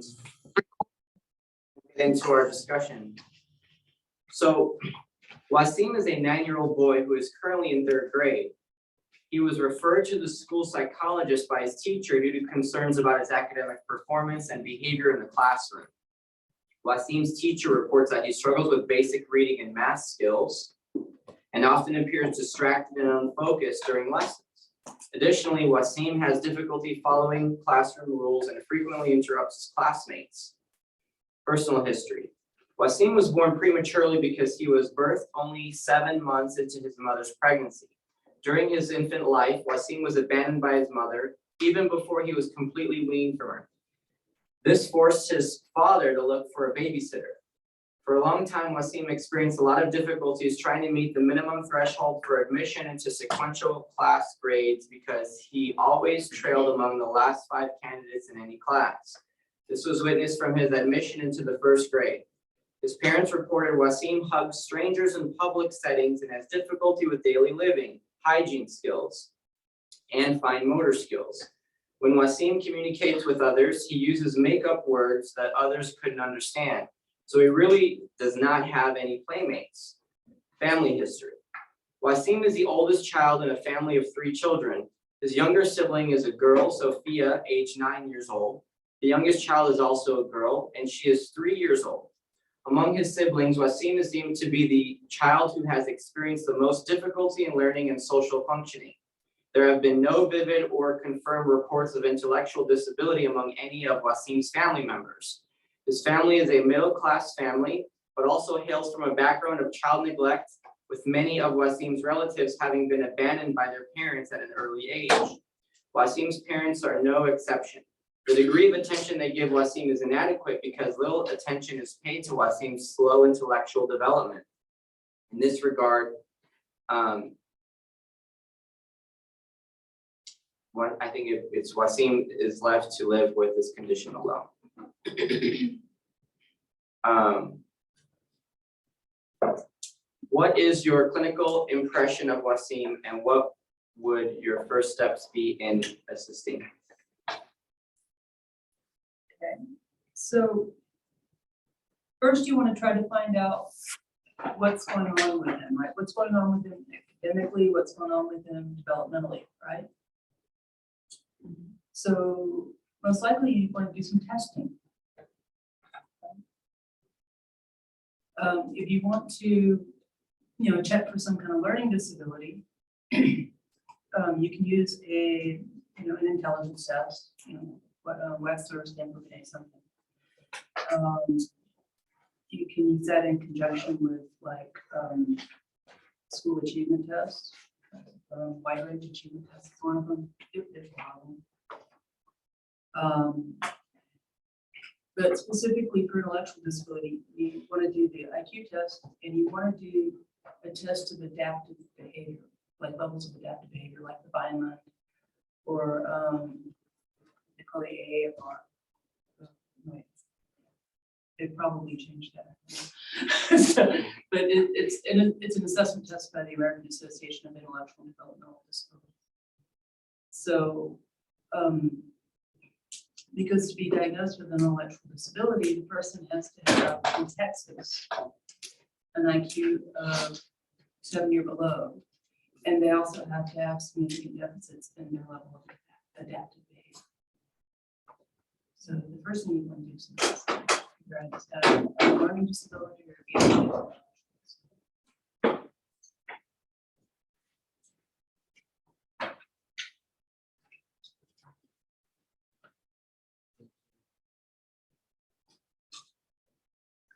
and get into our discussion. So Wasim is a 9-year-old boy who is currently in 3rd grade. He was referred to the school psychologist by his teacher due to concerns about his academic performance and behavior in the classroom. Wasim's teacher reports that he struggles with basic reading and math skills and often appears distracted and unfocused during lessons. Additionally, Wasim has difficulty following classroom rules and frequently interrupts his classmates. Personal history. Wasim was born prematurely because he was birthed only 7 months into his mother's pregnancy. During his infant life, Wasim was abandoned by his mother even before he was completely weaned from her. This forced his father to look for a babysitter. For a long time, Wasim experienced a lot of difficulties trying to meet the minimum threshold for admission into sequential class grades because he always trailed among the last 5 candidates in any class. This was witnessed from his admission into the 1st grade. His parents reported Wasim hugs strangers in public settings and has difficulty with daily living, hygiene skills, and fine motor skills. When Wasim communicates with others, he uses make-up words that others couldn't understand. So he really does not have any playmates. Family history. Wasim is the oldest child in a family of 3 children. His younger sibling is a girl, Sophia, age 9 years old. The youngest child is also a girl, and she is 3 years old. Among his siblings, Wasim is deemed to be the child who has experienced the most difficulty in learning and social functioning. There have been no vivid or confirmed reports of intellectual disability among any of Wasim's family members. His family is a middle-class family, but also hails from a background of child neglect, with many of Wasim's relatives having been abandoned by their parents at an early age. Wasim's parents are no exception. The degree of attention they give Wasim is inadequate because little attention is paid to Wasim's slow intellectual development. In this regard, I think it's Wasim is left to live with this condition alone. What is your clinical impression of Wasim, and what would your first steps be in assisting? Okay, so first you want to try to find out what's going on with him, right? What's going on with him academically, what's going on with him developmentally, right? So most likely you want to do some testing. If you want to, check for some kind of learning disability, you can use an intelligence test, West or Stanford or something. You can use that in conjunction with school achievement tests. Wide range achievement tests is one of them. There's a lot of them. But specifically for intellectual disability, you want to do the IQ test, and you want to do a test of adaptive behavior, like levels of adaptive behavior, like the Vineland, or they call it AAFR. They probably changed that. So, but it's an assessment test by the American Association of Intellectual and Developmental Disabilities. So, because to be diagnosed with an intellectual disability, the person has to have, in Texas, an IQ of 70 or below, and they also have to have significant deficits in their level of adaptive behavior. So the first thing you want to do is figure out is that a learning disability or behavior.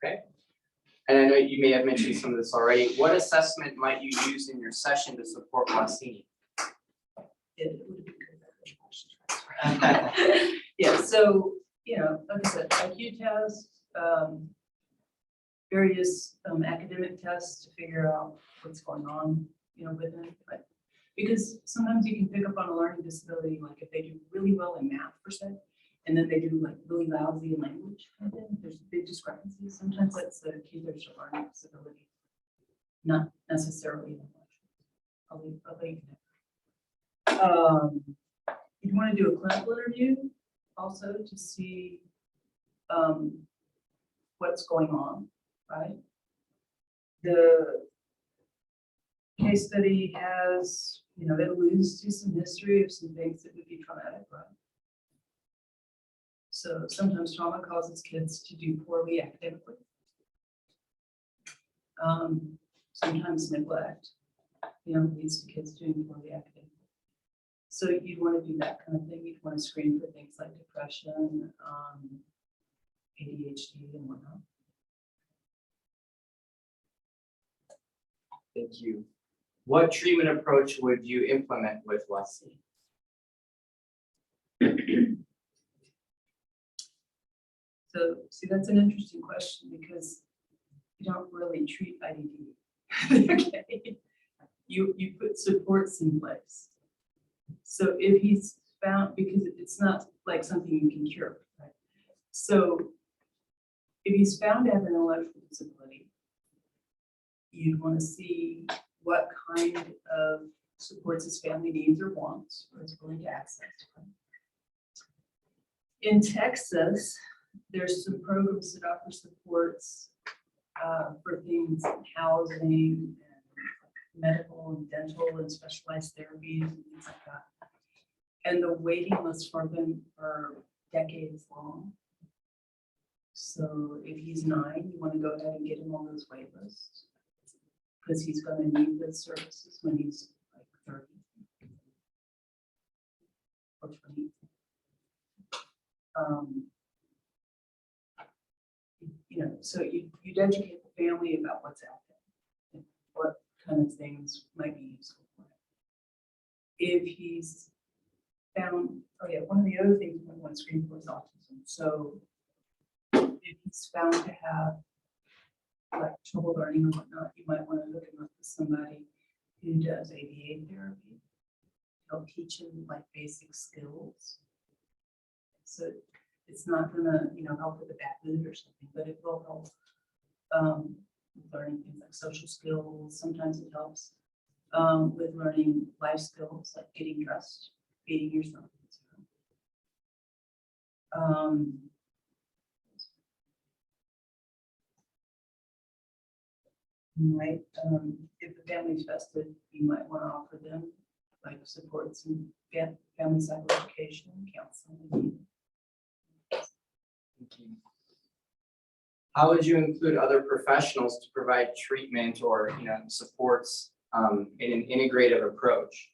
Okay. And I know you may have mentioned some of this already. What assessment might you use in your session to support Wasim? Yeah, so, like I said, IQ tests, various academic tests to figure out what's going on, with it. But because sometimes you can pick up on a learning disability, like if they do really well in math per se, and then they do like really lousy in language, I think there's big discrepancies. Sometimes that's the key, there's a learning disability, not necessarily intellectual. I'll leave that. You'd want to do a clinical interview also to see what's going on, right? The case study has, it alludes to some history of some things that would be traumatic, right? So sometimes trauma causes kids to do poorly academically. Sometimes neglect, leads to kids doing poorly academically. So you'd want to do that kind of thing. You'd want to screen for things like depression, ADHD, and whatnot. Thank you. What treatment approach would you implement with Wesley? So, see, that's an interesting question because you don't really treat IDD. Okay, you put supports in place. So if he's found, because it's not like something you can cure, right? So if he's found to have an intellectual disability, you'd want to see what kind of supports his family needs or wants, or is willing to access. In Texas, there's some programs that offer supports for things like housing and medical and dental and specialized therapies and things like that. And the waiting lists for them are decades long. So if he's 9, you want to go ahead and get him on those wait lists because he's going to need those services when he's like 30 or 20. So you'd educate the family about what's out there, what kind of things might be useful for him. If he's found, one of the other things we want to screen for is autism. So if he's found to have like trouble learning or whatnot, you might want to hook him up with somebody who does ABA therapy, help teach him like basic skills. So it's not gonna, help with a bad mood or something, but it will help with learning things like social skills. Sometimes it helps with learning life skills like getting dressed, feeding yourself. Right. If the family's vested, you might want to offer them like supports and family psychoeducation, counseling. Thank you. How would you include other professionals to provide treatment or supports in an integrative approach?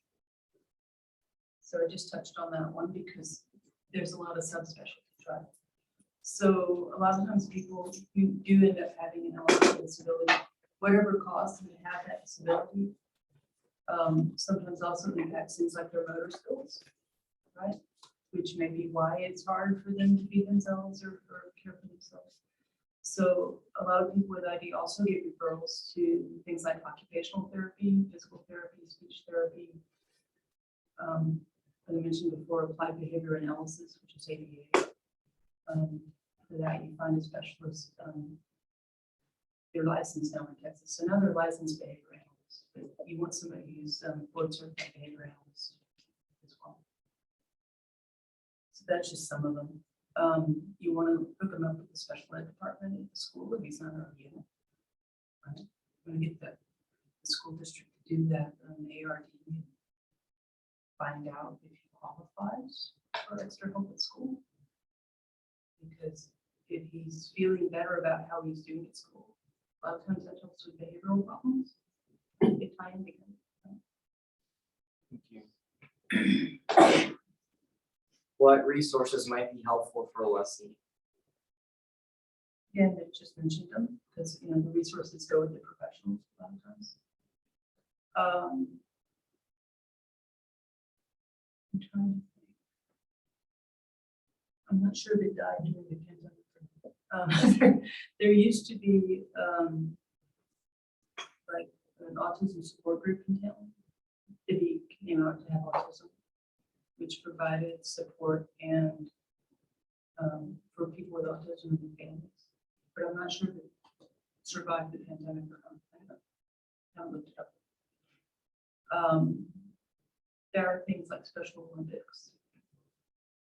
So I just touched on that one because there's a lot of subspecialties, right? So a lot of times people who do end up having an intellectual disability, whatever caused them to have that disability, sometimes also impacts things like their motor skills, right? Which may be why it's hard for them to be themselves or care for themselves. So a lot of people with ID also get referrals to things like occupational therapy, physical therapy, speech therapy. As I mentioned before, applied behavior analysis, which is ABA. For that, you find a specialist. They're licensed now in Texas, so now they're licensed behavior analysts. But you want somebody who's board certified behavior analyst as well. So that's just some of them. You want to hook them up with the special ed department at the school if he's not already in it. Right? You want to get the school district to do that ARD and find out if he qualifies for extra help at school. Because if he's feeling better about how he's doing at school, a lot of times that helps with behavioral problems. They tie in together. Thank you. What resources might be helpful for Leslie? Again, I just mentioned them because the resources go with the professionals a lot of times. I'm trying to think. I'm not sure they died during the pandemic. There used to be like an autism support group in town if he came out to have autism, which provided support and for people with autism and families. But I'm not sure if it survived the pandemic or not. I haven't looked it up. There are things like Special Olympics.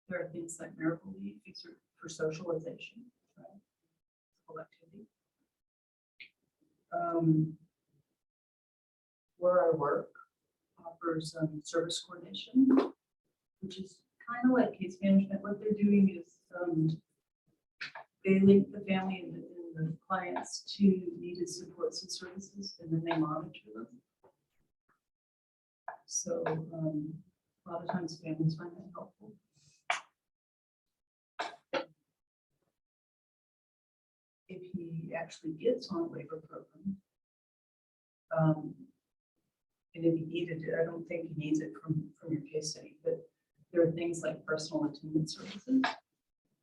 There are things like Miracle League. These are for socialization. wonderful activity. Where I work offers service coordination, which is kind of like case management. What they're doing is they link the family and the clients to needed supports and services, and then they monitor them. So a lot of times families find that helpful. If he actually gets on a waiver program, and if he needed it, I don't think he needs it from your case study, but there are things like personal attendance services.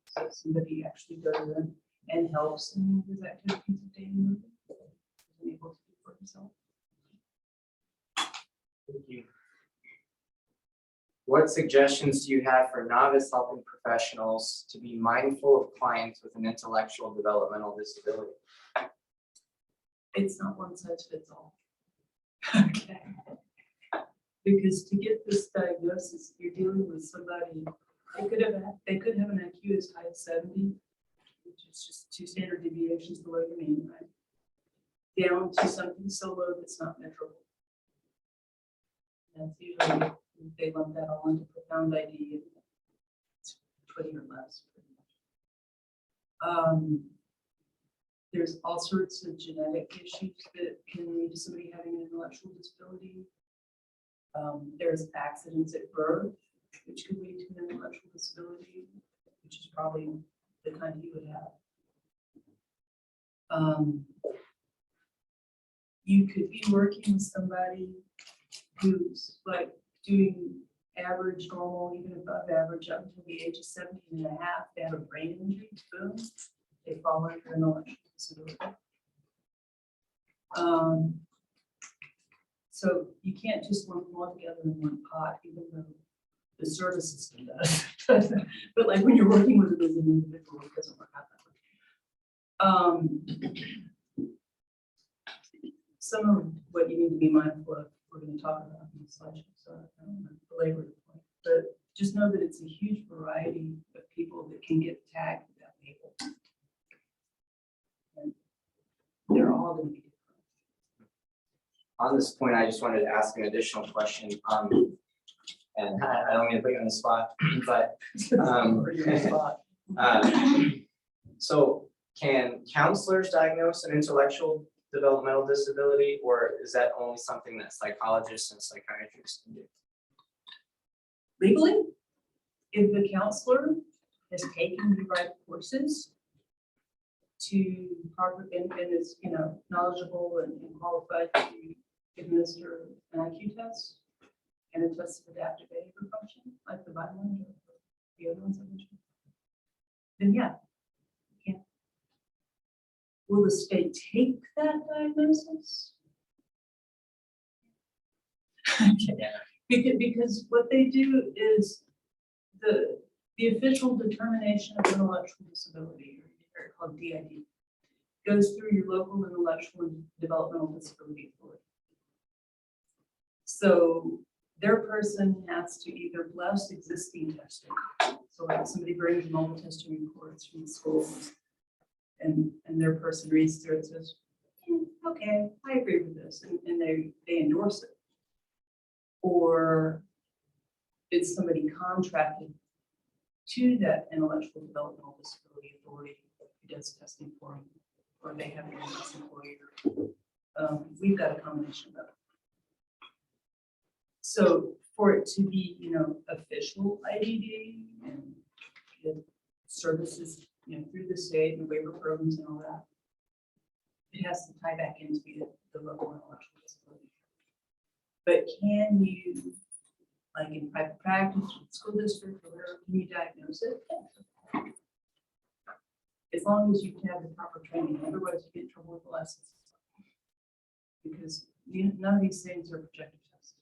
So somebody actually goes in and helps in his activities of daily living, and able to do for himself. Thank you. What suggestions do you have for novice helping professionals to be mindful of clients with an intellectual developmental disability? It's not one size fits all. Okay. Because to get this diagnosis, you're dealing with somebody, they could have an IQ as high as 70, which is just 2 standard deviations below the mean, right? Down to something so low that's not measurable. That's usually, they lump that all into profound ID, and it's 20 or less. There's all sorts of genetic issues that can lead to somebody having an intellectual disability. There's accidents at birth, which could lead to an intellectual disability, which is probably the kind you would have. You could be working with somebody who's like doing average, normal, even above average up until the age of 17 and a half. They have a brain injury, boom, they fall under an intellectual disability. So you can't just lump them all together in one pot, even though the service system does. But like when you're working with it as an individual, it doesn't work out that way. Some of what you need to be mindful of, we're going to talk about in the slideshow, so I don't want to belabor the point. But just know that it's a huge variety of people that can get tagged with that label. And they're all going to be different. On this point, I just wanted to ask an additional question. And I don't mean to put you on the spot, but so can counselors diagnose an intellectual developmental disability, or is that only something that psychologists and psychiatrists can do? Legally, if the counselor has taken the right courses to proper and is knowledgeable and qualified to administer an IQ test and a test of adaptive behavior function, like the Vineland or the other ones I mentioned, then yeah, you can. Will the state take that diagnosis? Because what they do is the official determination of intellectual disability, or called DID, goes through your local intellectual and developmental disability authority. So their person has to either bless existing testing. So like somebody brings mobile testing reports from the school, and their person reads through it and says, okay, I agree with this, and they endorse it. Or it's somebody contracted to that intellectual developmental disability authority who does testing for them, or they have an in-house employer. We've got a combination of that. So for it to be, official IDD and get services, through the state and waiver programs and all that, it has to tie back into the local intellectual disability. But can you, like in private practice, school district, or whatever, can you diagnose it? As long as you have the proper training, otherwise you get in trouble with the license. Because none of these things are projective tests.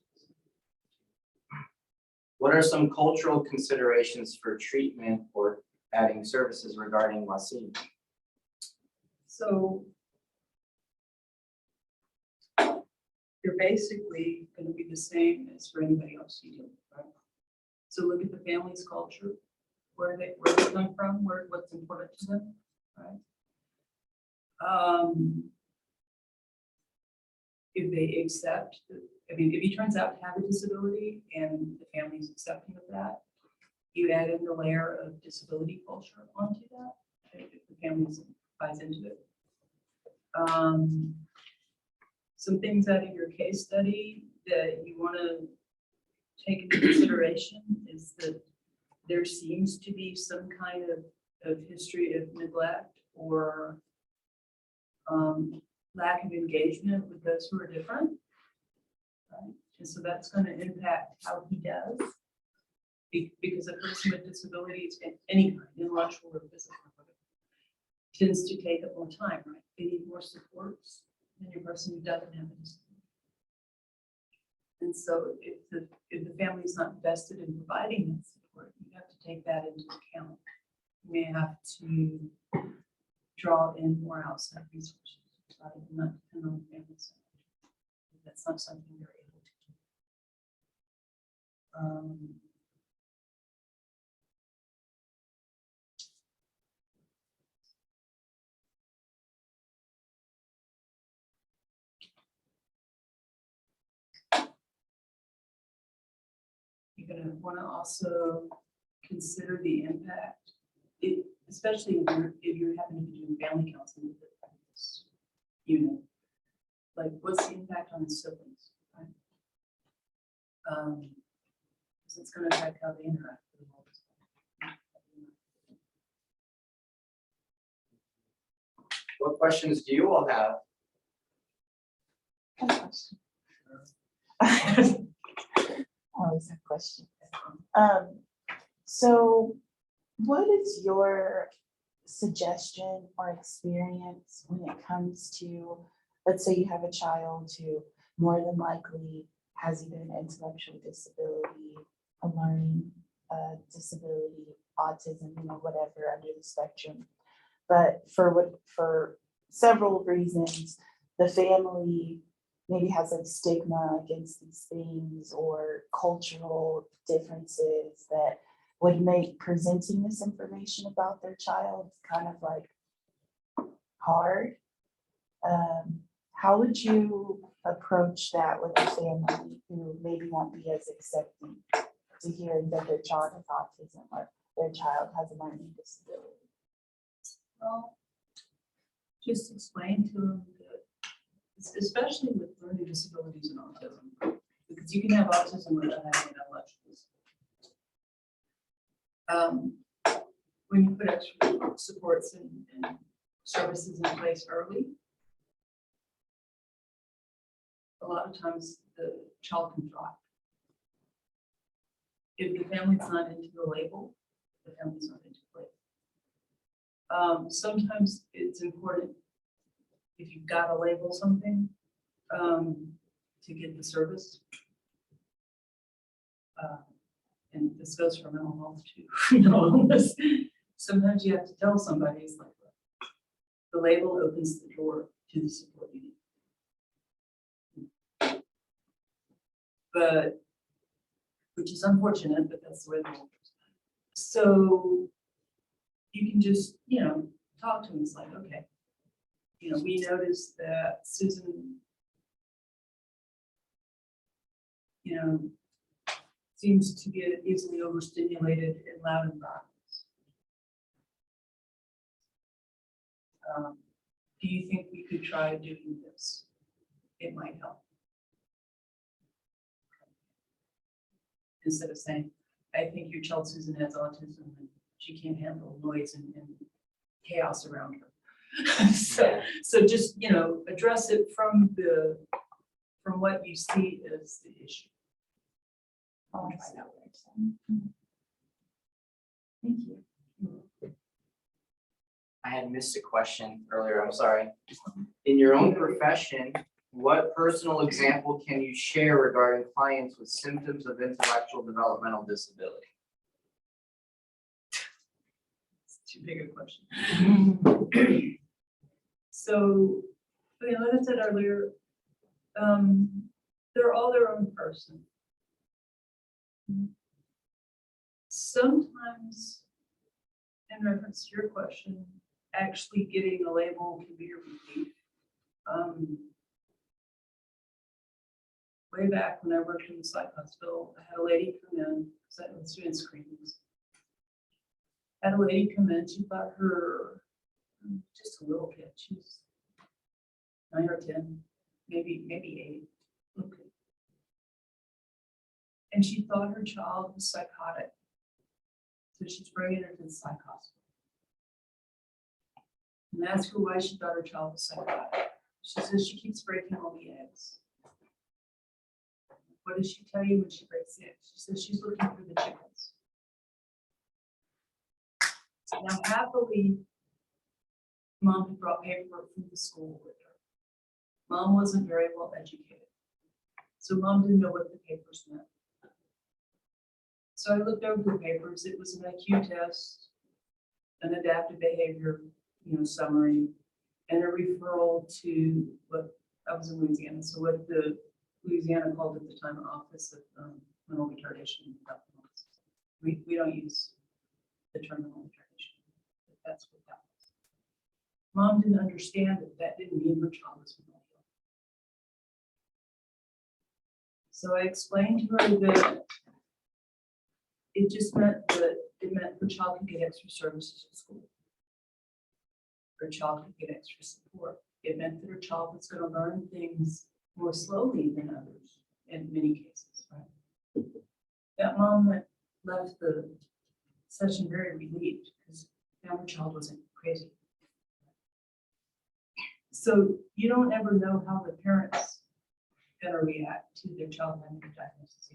What are some cultural considerations for treatment or adding services regarding Wasim? So you're basically going to be the same as for anybody else you do, right? So look at the family's culture, where they come from, what's important to them, right? If they accept, if he turns out to have a disability and the family's accepting of that, you add in the layer of disability culture onto that, if the family buys into it. Some things out of your case study that you want to take into consideration is that there seems to be some kind of history of neglect or lack of engagement with those who are different. Right? And so that's going to impact how he does. Because a person with disabilities, in any kind, intellectual or physical, tends to take up more time, right? They need more supports than your person who doesn't have a disability. And so if the family is not invested in providing that support, you have to take that into account. You may have to draw in more outside resources, rather than not depend on the family so much. That's not something you're able to do. You're going to want to also consider the impact, especially if you're having to be doing family counseling with this unit. Like, what's the impact on the siblings? Right? So it's going to affect how they interact with the world. What questions do you all have? I have a question. I always have questions. So what is your suggestion or experience when it comes to, let's say you have a child who more than likely has either an intellectual disability, a learning disability, autism, whatever under the spectrum. But for several reasons, the family maybe has like stigma against these things or cultural differences that would make presenting this information about their child kind of like hard. How would you approach that with a family who maybe won't be as accepting to hearing that their child has autism or their child has a learning disability? Well, just explain to them that, especially with learning disabilities and autism, because you can have autism without having intellectual disability. When you put extra supports and services in place early, a lot of times the child can thrive. If the family's not into the label, the family's not into the label. Sometimes it's important, if you've got to label something, to get the service. And this goes for mental health too. Mental illness. Sometimes you have to tell somebody, it's like, the label opens the door to the support you need. But, which is unfortunate, but that's the way the world is. So you can just, talk to them. It's like, okay, we noticed that Susan, seems to get easily overstimulated in loud environments. Do you think we could try doing this? It might help. Instead of saying, I think your child Susan has autism and she can't handle noise and chaos around her. so just, address it from what you see as the issue. Oh, I see. Thank you. I had missed a question earlier, I'm sorry. In your own profession, what personal example can you share regarding clients with symptoms of intellectual developmental disability? It's too big a question. So, like I said earlier, they're all their own person. Sometimes, in reference to your question, actually getting a label can be a relief. Way back when I worked in the psych hospital, I had a lady come in, because I was doing screenings. Had a lady come in, she thought her, just a little kid, she was 9 or 10, maybe 8. Okay. And she thought her child was psychotic. So she's bringing her to the psych hospital. And I asked her why she thought her child was psychotic. She says she keeps breaking all the eggs. What does she tell you when she breaks the eggs? She says she's looking for the chickens. Now, happily, Mom had brought paperwork from the school with her. Mom wasn't very well educated, so Mom didn't know what the papers meant. So I looked over the papers. It was an IQ test, an adaptive behavior, summary, and a referral to what I was in Louisiana. So what the Louisiana called at the time Office of Mental Retardation. We don't use the term mental retardation, but that's what that was. Mom didn't understand that didn't mean her child was mentally ill. So I explained to her that it just meant that her child could get extra services at school. Her child could get extra support. It meant that her child was going to learn things more slowly than others in many cases, right? That mom left the session very relieved because now her child wasn't crazy. So you don't ever know how the parents going to react to their child having a diagnosis.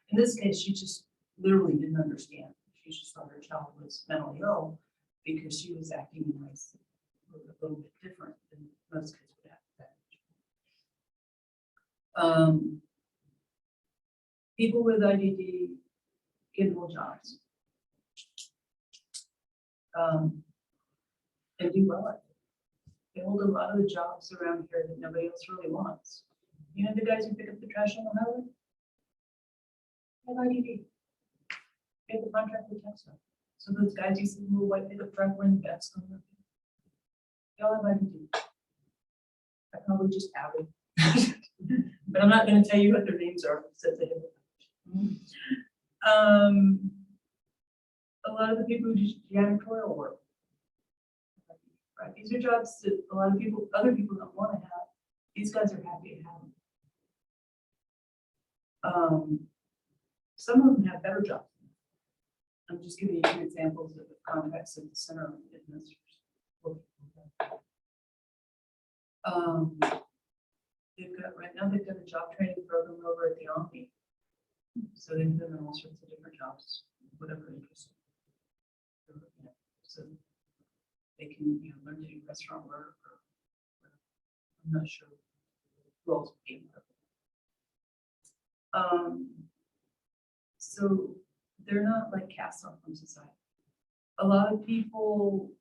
In this case, she just literally didn't understand. She just thought her child was mentally ill because she was acting in ways that were a little bit different than most kids would act that. People with IDD get hold jobs and do well at it. They hold a lot of the jobs around here that nobody else really wants. You know the guys who pick up the trash on the highway? They have IDD. They have a contract with TexCHIP. So those guys you see in the little white pickup truck wearing the vest on their feet, they all have IDD. I probably just outed. But I'm not going to tell you what their names are since they have a lot of the people who do janitorial work. Right? These are jobs that a lot of people, other people don't want to have. These guys are happy to have them. Some of them have better jobs. I'm just giving you 2 examples of the contracts at the center administrators. They've got a job training program over at the Army. So they've been in all sorts of different jobs, whatever interest. So they can learn to do restaurant work or I'm not sure who else came up. So they're not like cast off from society. A lot of people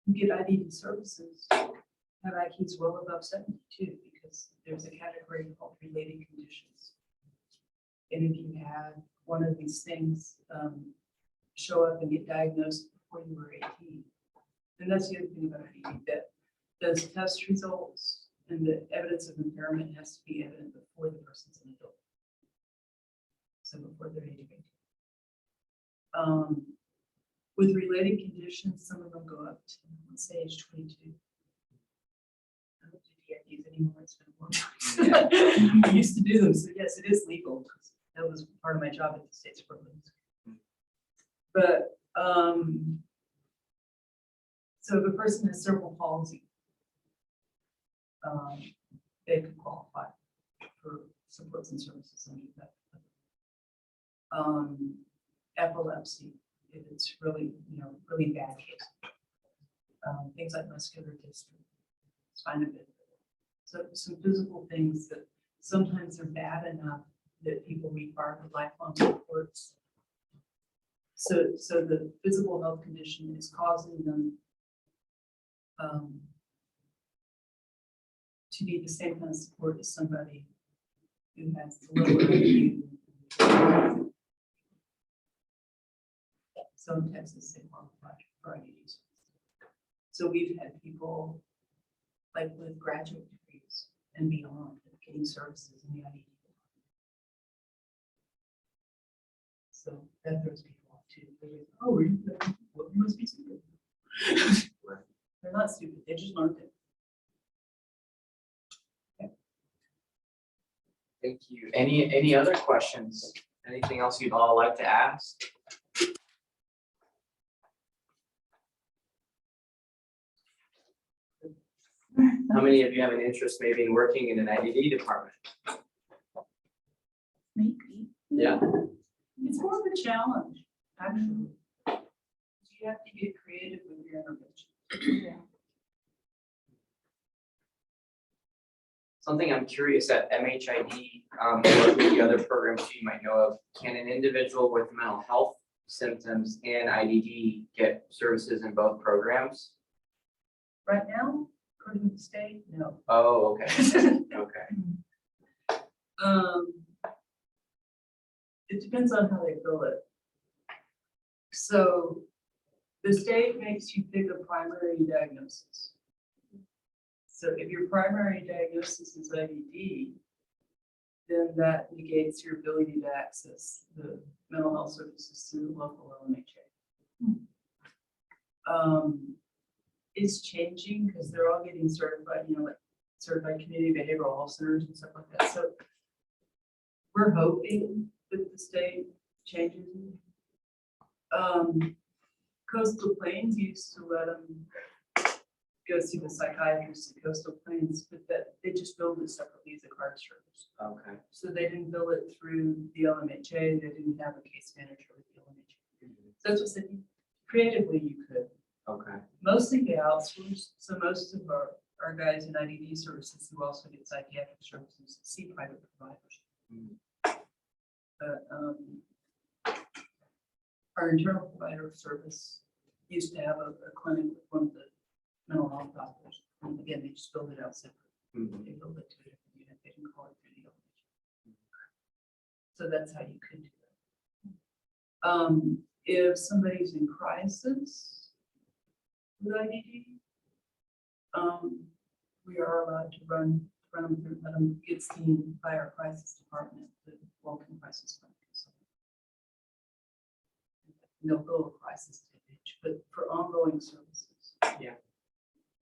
who get IDD services have IQs well above 72 because there's a category called related conditions. And if you had one of these things show up and get diagnosed before you were 18, and that's the other thing about IDD, that those test results and the evidence of impairment has to be evident before the person's an adult. So before they're age of 18. With related conditions, some of them go up to, let's say, age 22. I don't do DIDs anymore, it's been a long time. I used to do them, so yes, it is legal. That was part of my job at the States Department. But so if a person has cerebral palsy, they could qualify for supports and services under that. Epilepsy, if it's really, really bad case. Things like muscular dystrophy, spina bifida. So some physical things that sometimes are bad enough that people require lifelong supports. So the physical health condition is causing them to need the same kind of support as somebody who has the lower IQ. So in Texas, they qualify for IDDs. So we've had people like with graduate degrees and beyond getting services in the IDD. So that throws people off too. Oh, well, you must be stupid. They're not stupid, they just learned it. Thank you. Any other questions? Anything else you'd all like to ask? How many of you have an interest maybe in working in an IDD department? Maybe. Yeah. It's more of a challenge, actually. You have to get creative with your intervention. Yeah. Something I'm curious at MHID, or maybe other programs you might know of, can an individual with mental health symptoms and IDD get services in both programs? Right now, according to the state, no. Oh, okay, okay. It depends on how they bill it. So the state makes you pick a primary diagnosis. So if your primary diagnosis is IDD, then that negates your ability to access the mental health services through the local LMHA. It's changing because they're all getting certified, you know, like certified community behavioral health centers and stuff like that. So we're hoping that the state changes. Coastal Plains used to let them go see the psychiatrist at Coastal Plains, but that they just billed it separately as a card service. Okay. So they didn't bill it through the LMHA. They didn't have a case manager with the LMHA. So that's what I said. Creatively, you could. Okay. Mostly they outsource. So most of our guys in IDD services who also get psychiatric services see private providers. But our internal provider service used to have a clinic with one of the mental health doctors. And again, they just build it out separate. They build it to a different unit. They didn't call it through the LMHA. So that's how you could do it. If somebody's in crisis with IDD, we are allowed to run them through, let them get seen by our crisis department, the Walking Crisis Fund. No go crisis stage, but for ongoing services. Yeah.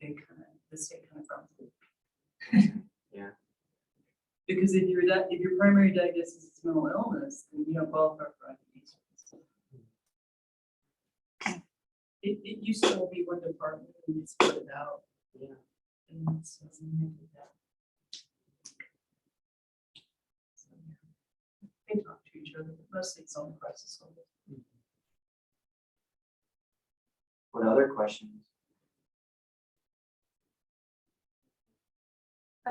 The state kind of runs. Yeah. Because if your primary diagnosis is mental illness, then you don't qualify for IDD services. It used to all be one department and they split it out. Yeah. And so they did that. So, yeah. They talk to each other, but mostly it's on the crisis level. What other questions?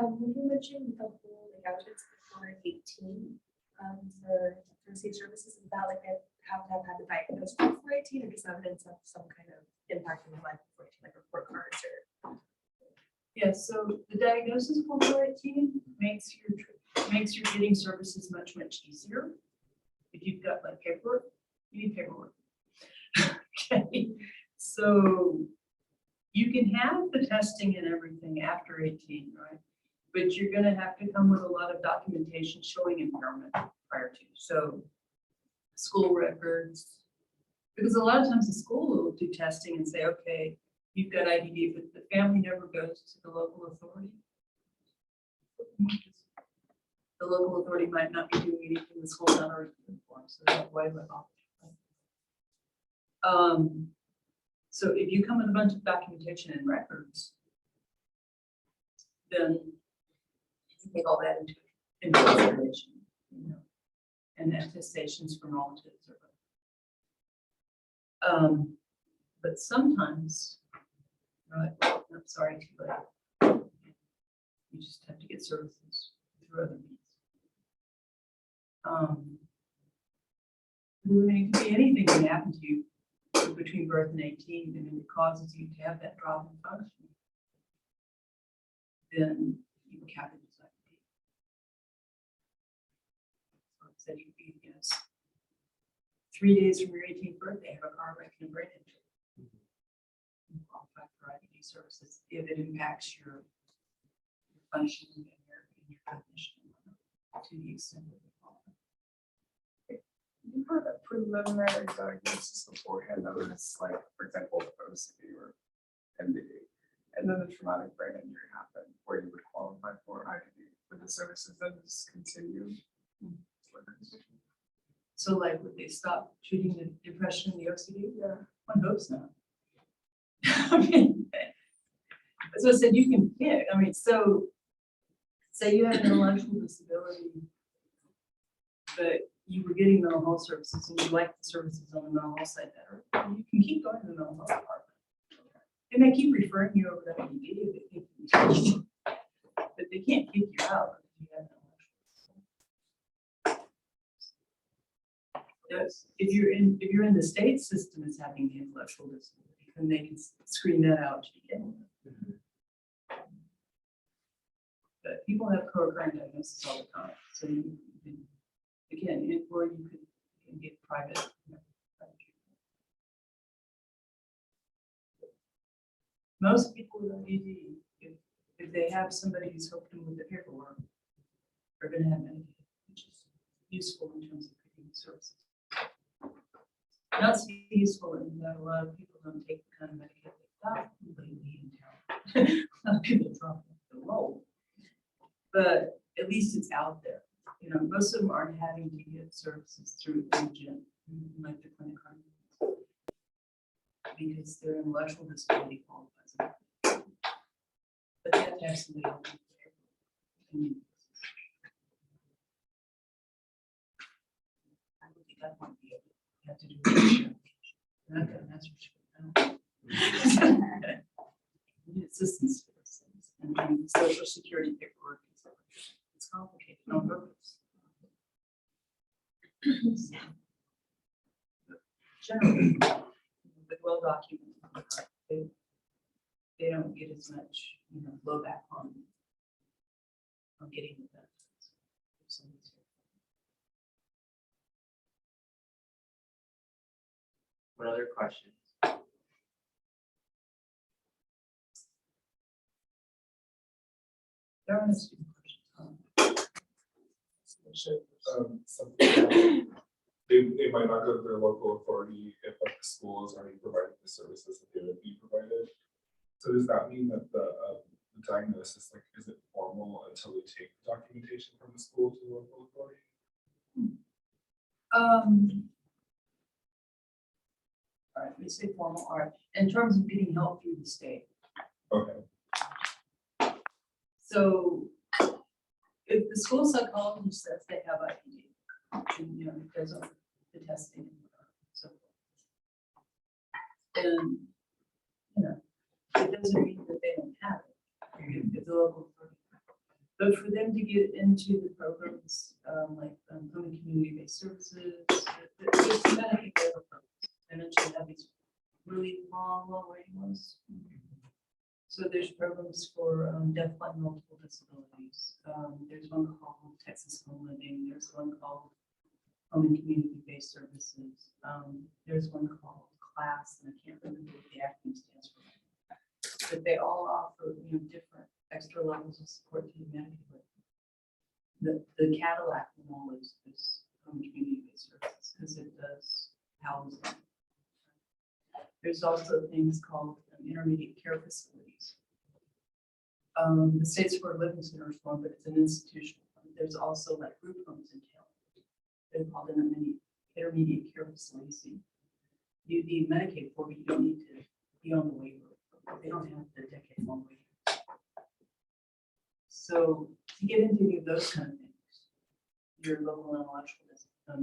When you mentioned the whole like average before 18 for receive services, is that like they have to have had the diagnosis before 18 or just evidence of some kind of impact in their life before 18, like report cards or? Yeah, so the diagnosis before 18 makes your getting services much easier. If you've got like paperwork, you need paperwork. Okay, so you can have the testing and everything after 18, right? But you're going to have to come with a lot of documentation showing impairment prior to. So school records, because a lot of times the school will do testing and say, okay, you've got IDD, but the family never goes to the local authority. The local authority might not be doing anything the school not already doing for them, so that's why we're off. So if you come with a bunch of documentation and records, then you take all that into consideration, you know, and attestations from relatives. But sometimes, right, I'm sorry, too late. You just have to get services through other means. I mean, it could be anything can happen to you between birth and 18, and it causes you to have that drop in function. Then you can cap it as IDD. So it said you could be, yes, 3 days from your 18th birthday, have a car wreck and a brain injury. You qualify for IDD services if it impacts your functioning and your cognition to the extent that it will. You heard a preliminary diagnosis beforehand, that was like, for example, OCD or MDD. And then the traumatic brain injury happened, where you would qualify for IDD, would the services then just continue? So like, would they stop treating the depression and the OCD? Yeah. One hopes not. I mean, so I said you can pick. I mean, so say you have an intellectual disability, but you were getting mental health services and you like the services on the mental health side better, you can keep going to the mental health department. And they keep referring you over to IDD if they think you need, but they can't kick you out if you have an intellectual. Yes, if you're in the state system as having the intellectual disability, then they can screen that out to begin with. But people have co-occurring diagnosis all the time, so you can, again, or you can get private. Private treatment. Most people with IDD, if they have somebody who's helping with the paperwork, are going to have Medicaid, which is useful in terms of picking services. Not so useful in that a lot of people don't take the kind of Medicaid they thought lately in town. A lot of people drop the roll, but at least it's out there. You know, most of them aren't having to get services through agent, like the clinic, because their intellectual disability qualifies. But they have to have somebody else. I don't think that might be able to. You have to do it. That's for sure. You need assistance for those things. And social security paperwork is it's complicated on purpose. Generally, but well documented, they don't get as much, you know, blowback on getting the benefits. What other questions? There are no student questions. They might not go to their local authority if like the school is already providing the services that they would be provided. So does that mean that the diagnosis, like, is it formal until they take the documentation from the school to the local authority? All right, we say formal. All right, in terms of getting help through the state. Okay. So if the school psychologist says they have IDD, and, you know, does the testing and so forth, then, you know, it doesn't mean that they don't have it. If the local authority. But for them to get into the programs like home community-based services, there's many other programs. I mentioned that these really long waiting lists. So there's programs for deafblind multiple disabilities. There's one called Texas Home Living. There's one called Home and Community-Based Services. There's one called CLASS, and I can't remember what the acronym stands for. But they all offer, you know, different extra levels of support to humanity. The Cadillac one is home and community-based services because it does housing. There's also things called intermediate care facilities. The States for Living Center is one, but it's an institutional one. There's also like group homes in town. They're called intermediate care facilities. You need Medicaid for, but you don't need to be on the waiver. They don't have the decade-long waiver. So to get into any of those kind of things, your local intellectual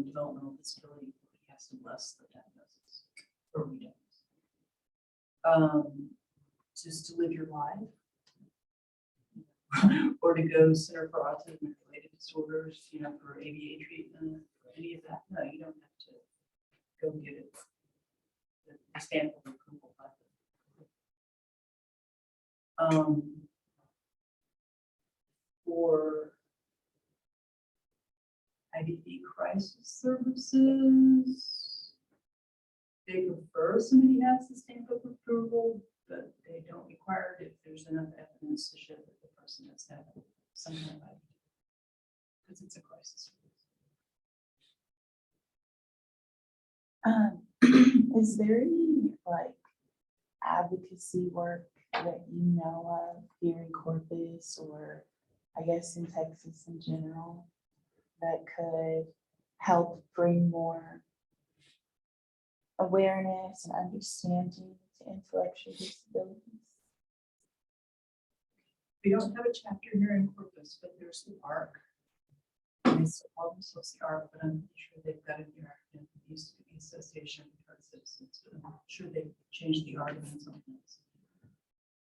developmental disability has to bless the diagnosis, or we don't. Just to live your life, or to go to Center for Autism and Related Disorders, you know, for ABA treatment, or any of that. No, you don't have to go get it. The stamp of approval. For IDD crisis services, they prefer somebody has the stamp of approval, but they don't require it if there's enough evidence to show that the person has had some kind of IDD. Because it's a crisis. Is there any like advocacy work that you know of here in Corpus or I guess in Texas in general that could help bring more awareness and understanding to intellectual disabilities? We don't have a chapter here in Corpus, but there's the ARC. And they still call themselves the ARC, but I'm sure they've got a new acronym. It used to be the Association of Art Citizens, but I'm sure they've changed the ARC and something else.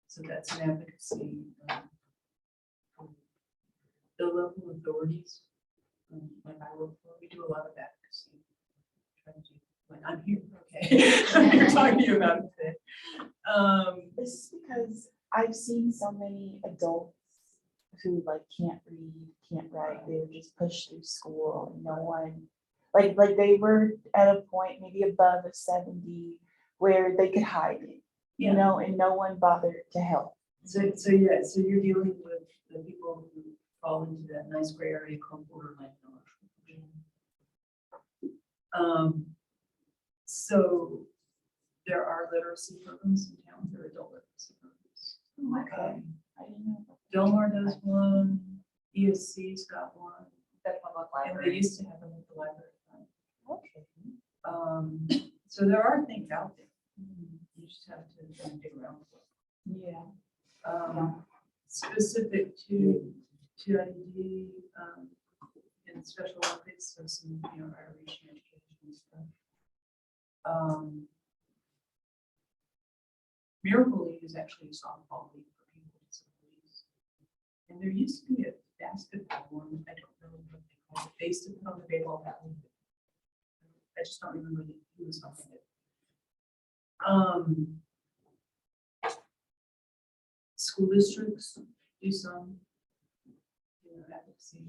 So that's an advocacy. For the local authorities, like I work for, we do a lot of advocacy. Try to do, like I'm here, okay. We're talking to you about it today. This is because I've seen so many adults who like can't read, can't write, they were just pushed through school and no one, like they were at a point maybe above a 70 where they could hide it, you Yeah. know, and no one bothered to help. So yeah, so you're dealing with the people who fall into that nice gray area called borderline intellectual. So there are literacy programs in town, there are adult literacy programs. Okay, I didn't know. Delmar does one, ESC's got one, The public and they library. used to have them at the library. Okay. So there are things out there. You just have to kind of dig around. Yeah. Specific to IDD, and special Olympics, so some, you know, outreach and education stuff. Miracle League is actually a softball league for people with disabilities. And there used to be a basketball one, I don't know what they call it, they used to put on the baseball bat league. I just don't remember who was on it. School districts do some, you know, advocacy.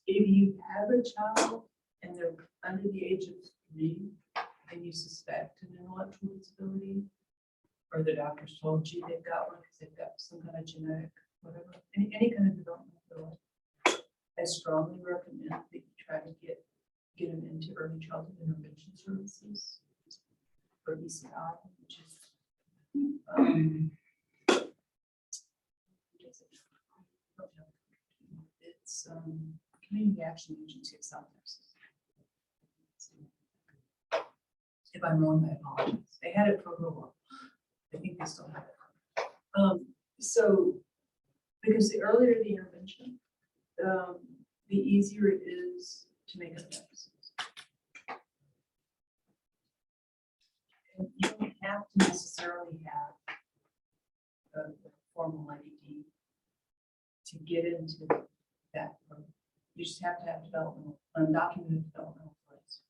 If you have a child and they're under the age of 3 and you suspect an intellectual disability, or the doctor's told you they've got one because they've got some kind of genetic, whatever, any kind of developmental delay, I strongly recommend that you try to get them into early childhood intervention services, or ECI, which is it's Community Action Agency of South Texas. If I'm wrong, I apologize. They had it for a little while. I think they still have it. So, because the earlier the intervention, the easier it is to make up deficits. And you don't have to necessarily have a formal IDD to get into that program. You just have to have developmental, undocumented developmental plays.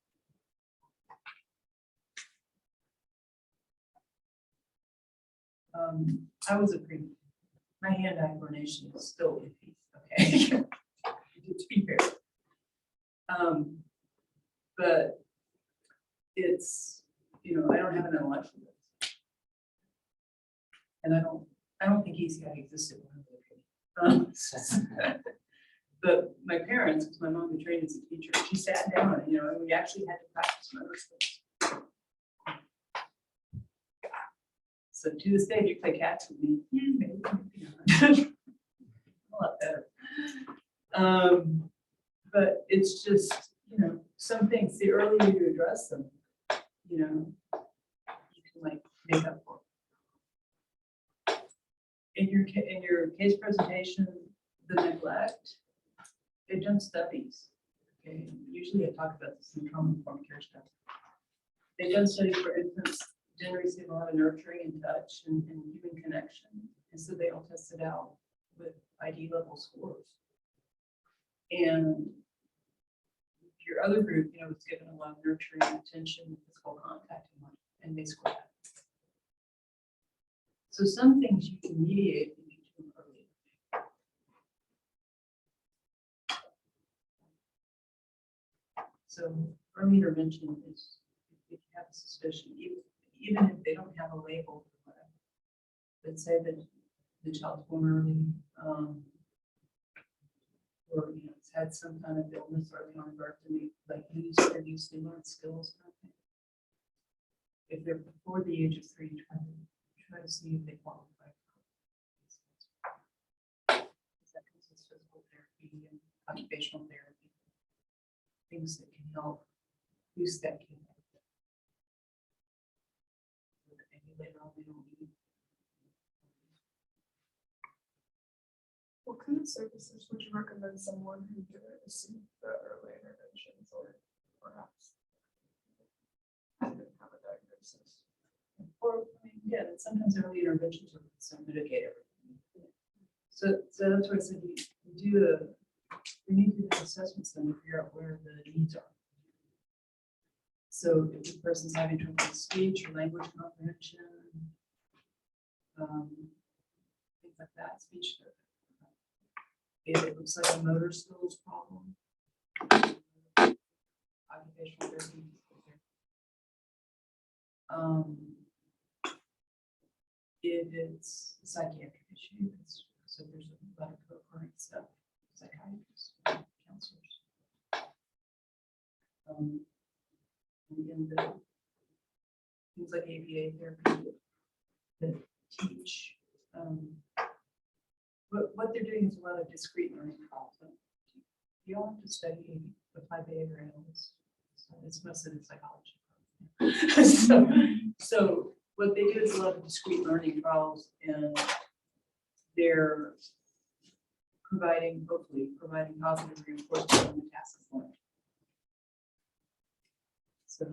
I was a pre, my hand-eye coordination is still iffy, okay? To be fair. But it's, you know, I don't have an intellectual list. And I don't think ECI existed when I was a kid. But my parents, because my mom was trained as a teacher, she sat down, you know, and we actually had to practice motor skills. So to this day, if you play cats with me, maybe, a lot better. But it's just, you know, some things, the earlier you address them, you know, you can like make up for it. In your case presentation, the neglect, they've done studies. Okay, usually I talk about this in trauma-informed care stuff. They've done studies where infants didn't receive a lot of nurturing and touch and human connection, and so they all tested out with ID level scores. And your other group, you know, was given a lot of nurturing, attention, physical contact, and they scored that. So some things you can mediate and you can early. So early intervention is if you have a suspicion, even if they don't have a label, let's say that the child's born early, or, you know, it's had some kind of illness early on birth, and they like lose their usually learned skills. Kind of thing. If they're before the age of 3, try to see if they qualify. That consists of physical therapy and occupational therapy, things that can help boost that kid. Maybe later on they don't need. What kind of services would you recommend someone who didn't receive the early interventions or perhaps didn't have a diagnosis? Or, I mean, yeah, sometimes early interventions are some mitigate everything. So that's why I said we need to do assessments then to figure out where the needs are. So if the person's having trouble with speech or language comprehension, things like that, speech therapy. If it looks like a motor skills problem, occupational therapy. If it's a psychiatric issue, so there's a lot of co-occurring stuff, psychiatrists, counselors. And then the things like ABA therapy that teach, what they're doing is a lot of discrete learning problems. You all have to study applied behavior analysis. So it's mostly in psychology. So what they do is a lot of discrete learning trials, and they're hopefully providing positive reinforcement on the task at hand. So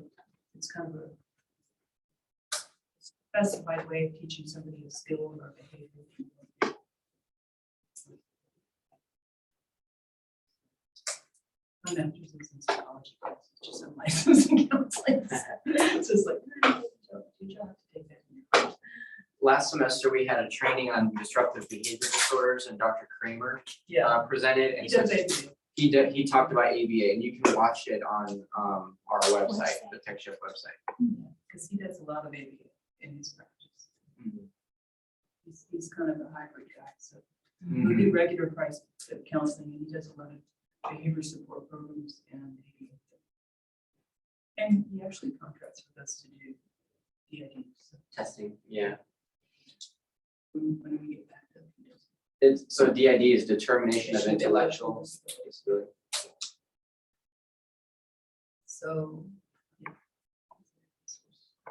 it's kind of a specified way of teaching somebody a skill or behavior. My master's is in psychology, it's just in licensing counseling. It's just like, you have to take that in your course. Last semester, we had a training on disruptive behavior disorders, and Dr. Kramer presented. And He does ABA. he talked about ABA, and you can watch it on our website, the TexCHIP website. Because he does a lot of ABA in his practice. He's kind of a hybrid guy, so he'll do regular price counseling, and he does a lot of behavior support programs and ABA. And he actually contracts with us to do DID. So Testing, yeah. when we get back to it, So DID is determination of intellectual disability. So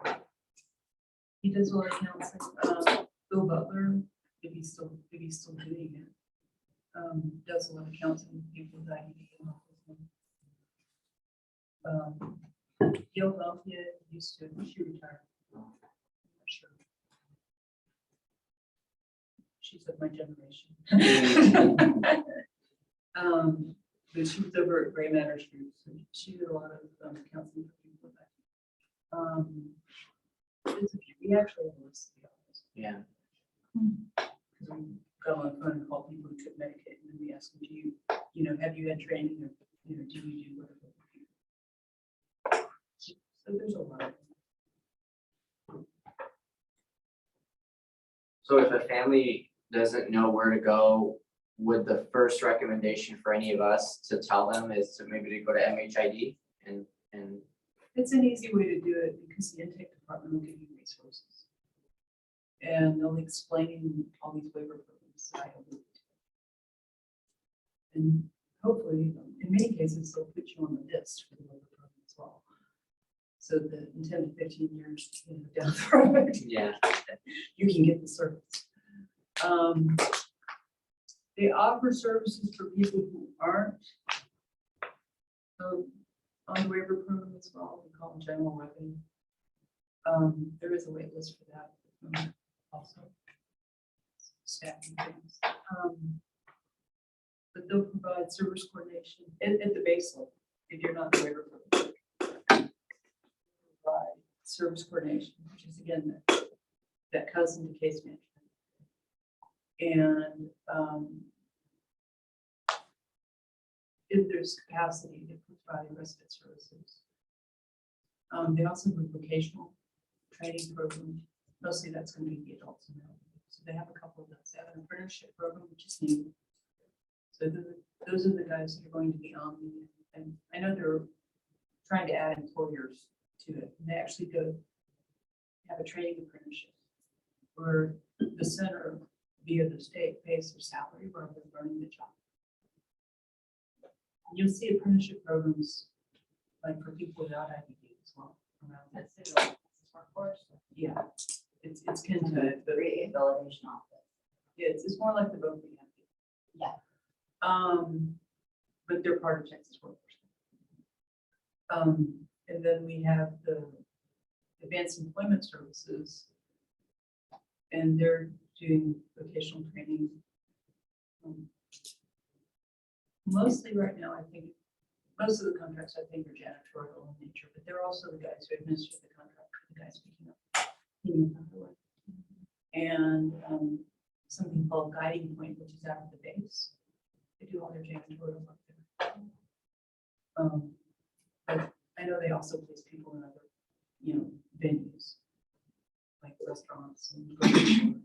yeah. He does a lot of counseling. Bill Butler, if he's still doing it, does a lot of counseling with people with IDD and autism. Gail Belfield used to, she retired. I'm not sure. She's of my generation. But she was over at Gray Matters Group, so she did a lot of counseling for people with that. We actually have a list of the Yeah. because we got on the phone and called people who took Medicaid, and then we asked them, have you had training, or do you do whatever? So there's a lot. So if a family doesn't know where to go, would the first recommendation for any of us to tell them is to maybe to go to MHID and It's an easy way to do it because the intake department will give you resources. And they'll explain all these waiver programs that I have looked at. And hopefully, in many cases, they'll put you on the list for the waiver program as well. So that in 10 to 15 years down the road, yeah. you can get the service. They offer services for people who aren't on the waiver program as well. We call them general revenue. There is a wait list for that also. Staffing things. But they'll provide service coordination at the base level if you're not the waiver program. Provide service coordination, which is again that cousin to case management. And if there's capacity to provide respite services, They also have a vocational training program. Mostly that's going to be the adults and elderly. So they have a couple of those. They have an apprenticeship program, which is new. So those are the guys that are going to be on. And I know they're trying to add employers to it. They actually go have a training apprenticeship where the center via the state pays their salary while they're learning the job. And you'll see apprenticeship programs like for people without IDD as well around that. That's the workforce. Yeah, it's kind of the Rehabilitation office. it's more like the boat we have. Yeah. But they're part of Texas Workforce. And then we have the Advanced Employment Services, and they're doing vocational training. Mostly right now, I think, most of the contracts I think are janitorial in nature, but they're also the guys who administer the contract, the guys picking up. And something called Guiding Point, which is out of the base. They do all their janitorial work there. But I know they also place people in other, venues, like restaurants and grocery stores.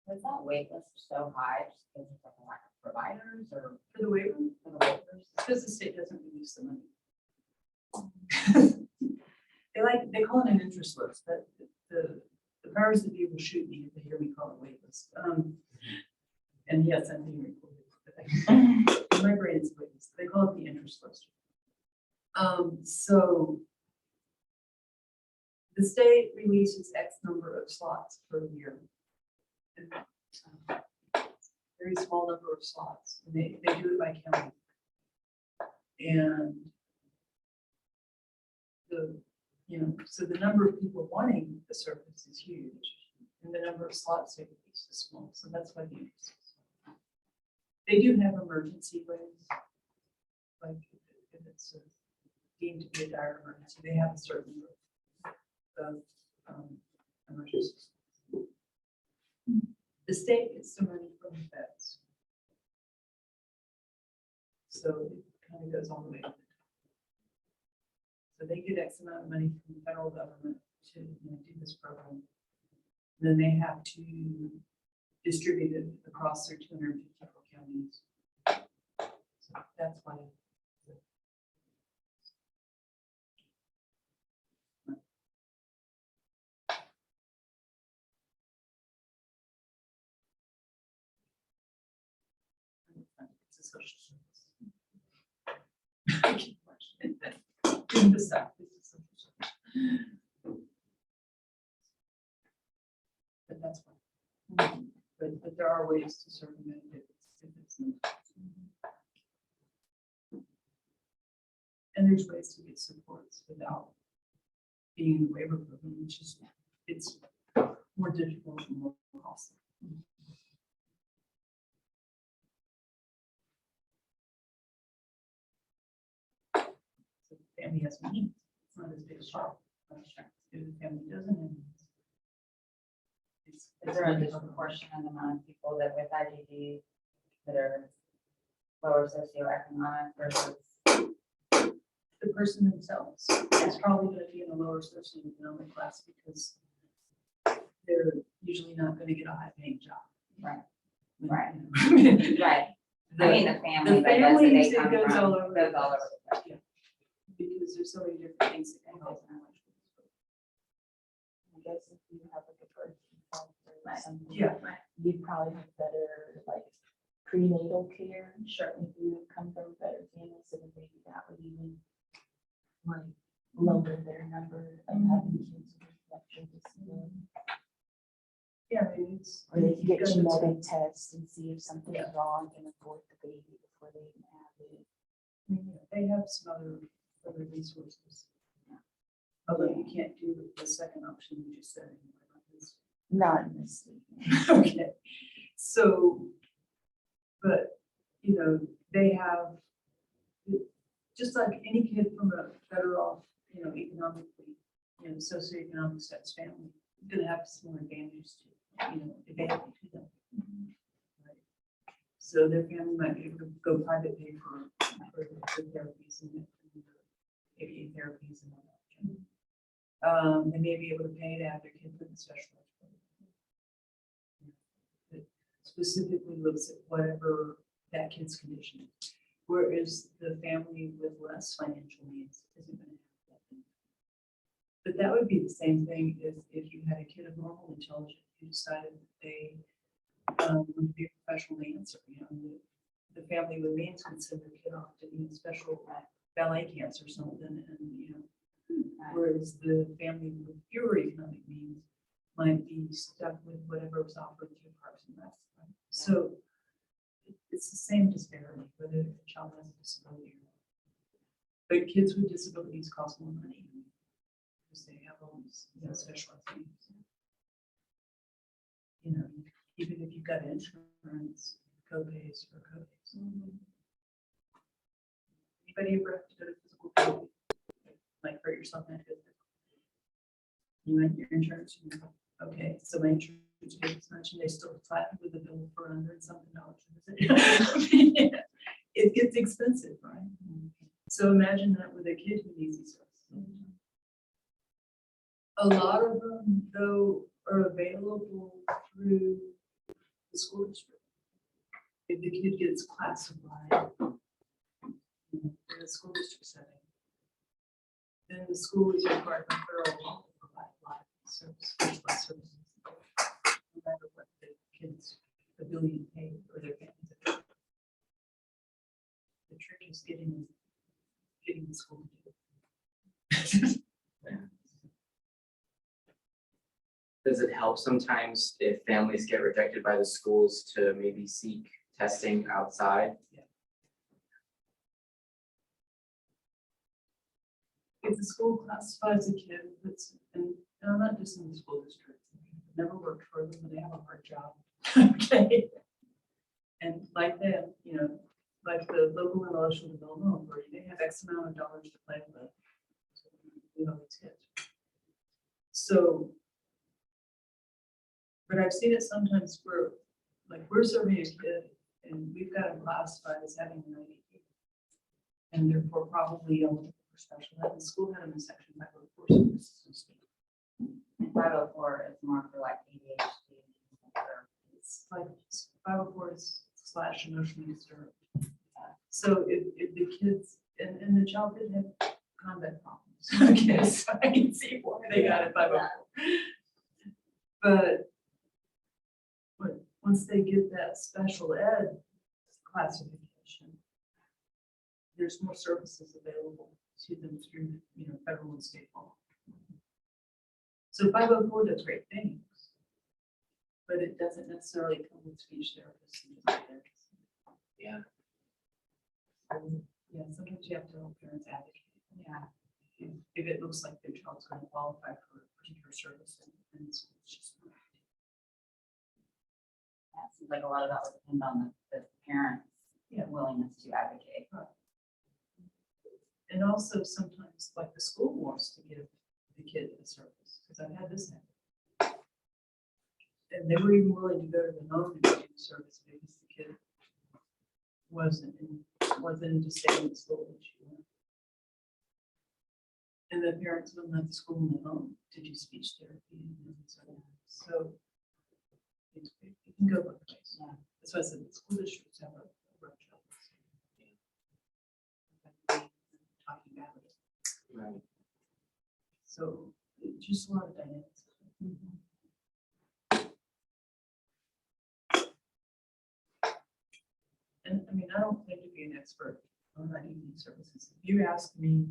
Was that wait list so high just because of the lack of providers or For the waiver, for the waivers? because the state doesn't release the money. They call it an interest list, but the powers that be will shoot me if they hear me call it wait list. And yes, I'm being recorded. My brain is wait list. They call it the interest list. So the state releases X number of slots per year. And, very small number of slots. And they do it by county. And so the number of people wanting the service is huge, and the number of slots they release is small. So that's why the interest is small. They do have emergency ways, like if it's deemed to be a dire emergency, they have a certain number of emergencies. The state gets the money from the feds. So it kind of goes all the way to the top. So they get X amount of money from the federal government to do this program. Then they have to distribute it across their 254 counties. So that's why. It's a social service. In the South, it's a social service. But that's fine. But there are ways to circumvent it if it's not. And there's ways to get supports without being in the waiver program, which is, it's more difficult and more costly. So the family has needs. It's not as big a shop. If the family doesn't have needs. Is there a disproportionate amount of people that with IDD that are lower socioeconomic versus? The person themselves is probably going to be in a lower socioeconomic class because they're usually not going to get a high-paying job. Right. You Right. know? Right. I mean, the family, The but that's where family they come goes from, all over. goes all over the place. Yeah. Because there's so many different things that can help. I guess if you have like a birth defect or something. Yeah. You'd probably have better like prenatal care. Sure. If you come from a better family, so that maybe that would even like lower their number of having kids with intellectual disability. Yeah, I mean, it's. Or they could get because genetic tests and see if something's Yeah. wrong and abort the baby before they even have it. They have some other resources. Although you can't do the second option you just said. Not in this state. Okay, so, but, they have, just like any kid from a better off, economically, socioeconomic status family, gonna have some advantages to, advantage to them. Right? So their family might be able to go private pay for the therapies and the ABA therapies and all that. They may be able to pay to have their kid put in special ed program. It specifically looks at whatever that kid's condition is. Whereas the family with less financial means isn't going to have that benefit. But that would be the same thing if you had a kid of normal intelligence who decided that they wanted to be a professional dancer. You know, the family with means would send their kid off to be a special ballet camps or something, and you know, whereas the family with fewer economic means might be stuck with whatever was offered through Parks and Rec. Right? So it's the same disparity, whether the child has a disability or not. But kids with disabilities cost more money because they have all these, you know, specialized needs. You know, even if you've got insurance, co-pays for co-pays. Anybody ever have to go to physical therapy? Like hurt yourself and have to go to physical? You went your insurance, you know, okay, so my insurance pays as much and they still flat with a bill for $100 and something. It gets expensive, right? So imagine that with a kid who needs these services. A lot of them, though, are available through the school district. If the kid gets classified in a school district setting, then the school is required by federal law to provide a lot of specialized services, no matter what the kid's ability to pay or their family's ability. The trick is getting the school to do it. Does it help sometimes if families get rejected by the schools to maybe seek testing outside? If the school classifies a kid that's, and I'm not just in the school district, I've never worked for them, but they have a hard job. Okay. And like them, you know, like the local intellectual development authority, they have X amount of dollars to play with. You know, it's kids. So, but I've seen it sometimes where, like, we're serving a kid and we've got them classified as having an IDD. And therefore probably eligible for special ed. The school had them in section 504 services. And 504 is more for like ADHD. It's like 504 is / emotionally disturbed. So if the kids, and the child did have combat problems. Okay, so I can see why they got it 504. But once they get that special ed classification, there's more services available to them through, you know, federal and state law. So 504 does great things, but it doesn't necessarily come with speech therapists and physical therapists. Yeah. Yeah, sometimes you have to help parents advocate. Yeah. If it looks like their child's going to qualify for a particular service, and it's just not. It seems like a lot of that would depend on the parents' willingness to advocate. And also sometimes like the school wants to give the kid the service, because I've had this happen. And they were even willing to go to the home and do the service because the kid wasn't into staying at school when she went. And the parents wouldn't let the school in the home to do speech therapy and so on. So it can go both ways. Yeah. That's why I said the school districts have a rough job. Talking about it. Right. So just a lot of dynamics. And I mean, I don't claim to be an expert on IDD services. If you ask me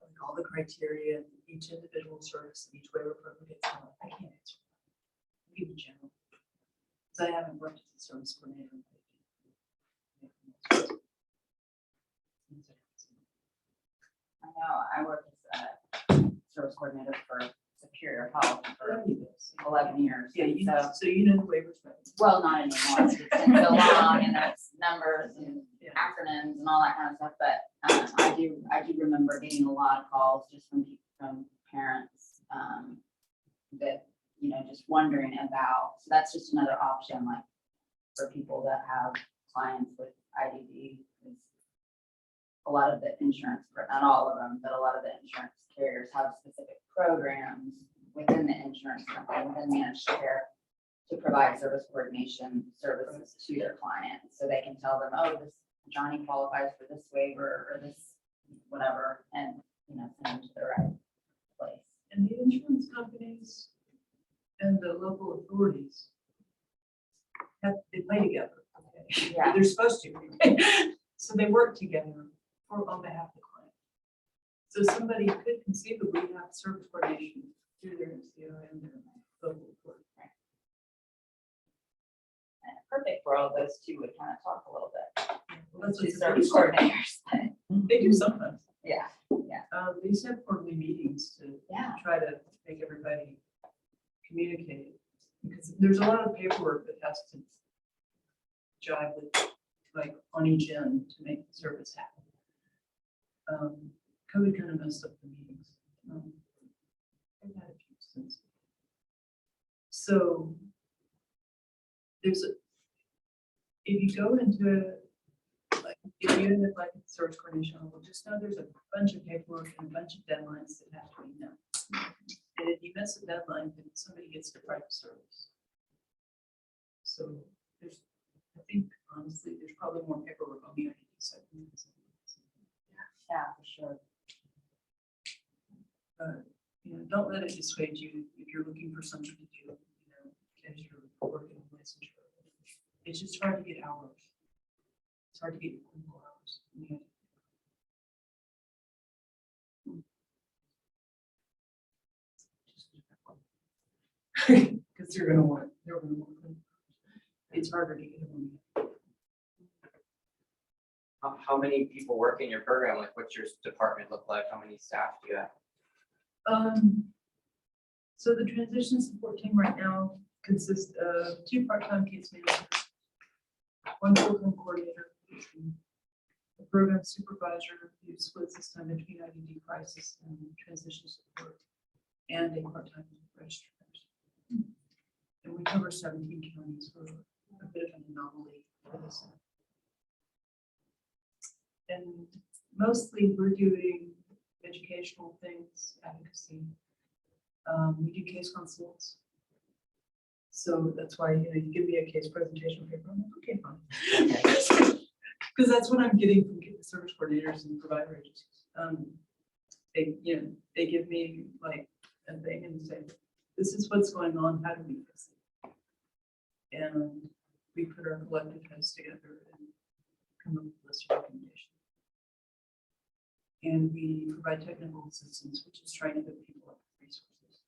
like all the criteria, each individual service, each waiver program gets done, I can't answer that. I'll give you general. Because I haven't worked as a service coordinator. I know I worked as a service coordinator for Superior Health for 11 years. Yeah, you so, know, so you know the waivers, but well, not anymore. It's been so long, and there's numbers and yeah. acronyms and all that kind of stuff. But I do remember getting a lot of calls just from parents that, you know, just wondering about. So that's just another option, like for people that have clients with IDD. A lot of the insurance, not all of them, but a lot of the insurance carriers have specific programs within the insurance company, within managed care, to provide service coordination services to their clients. So they can tell them, oh, this Johnny qualifies for this waiver or this whatever, and, you know, send them to the right place. And the insurance companies and the local authorities they play together. Okay? Yeah. They're supposed to. So they work together on behalf of the client. So somebody could conceivably have service coordination through their MCO and their local authority. In a perfect world, those two would kind of talk a little bit. Well, that's Two what service service coordinators. they do sometimes. Yeah, They used to have quarterly meetings to yeah, try to make everybody communicate. Because there's a lot of paperwork that has to jive with, like, on each end to make the service happen. COVID kind of messed up the meetings. I've had a few since. So if you go into, like, if you end up like service coordination, well, just know there's a bunch of paperwork and a bunch of deadlines that have to be met. And if you miss a deadline, then somebody gets deprived of service. So there's, I think honestly, there's probably more paperwork on the IDD side. yeah, for sure. You know, don't let it dissuade you if you're looking for something to do, you know, as you're working on licensure. It's just hard to get hours. It's hard to get clinical hours. Because they're gonna want. It's harder to get them. How many people work in your program? Like, what's your department look like? How many staff do you have? So the transition support team right now consists of 2 part-time case managers, 1 full-time coordinator, a program supervisor who splits this time between IDD crisis and transition support, and a part-time registered nurse. And we cover 17 counties for a bit of an anomaly for this. And mostly we're doing educational things, advocacy. We do case consults. So that's why, you know, you give me a case presentation paper, I'm like, okay, fine. Because that's what I'm getting from the service coordinators and provider agencies. They, you know, they give me like a thing and say, this is what's going on, how do we fix it? And we put our collective heads together and come up with a list of recommendations. And we provide technical assistance, which is trying to get people up with resources.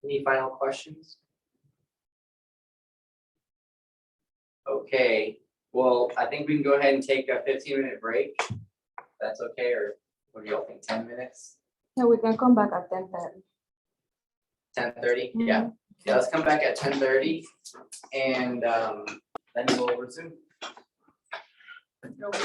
Any final questions? Okay, well, I think we can go ahead and take a 15-minute break. That's okay, or what do y'all think, 10 minutes? Yeah, we can come back at 10:30. 10:30? Yeah, let's come back at 10:30 and then we'll resume. No, we're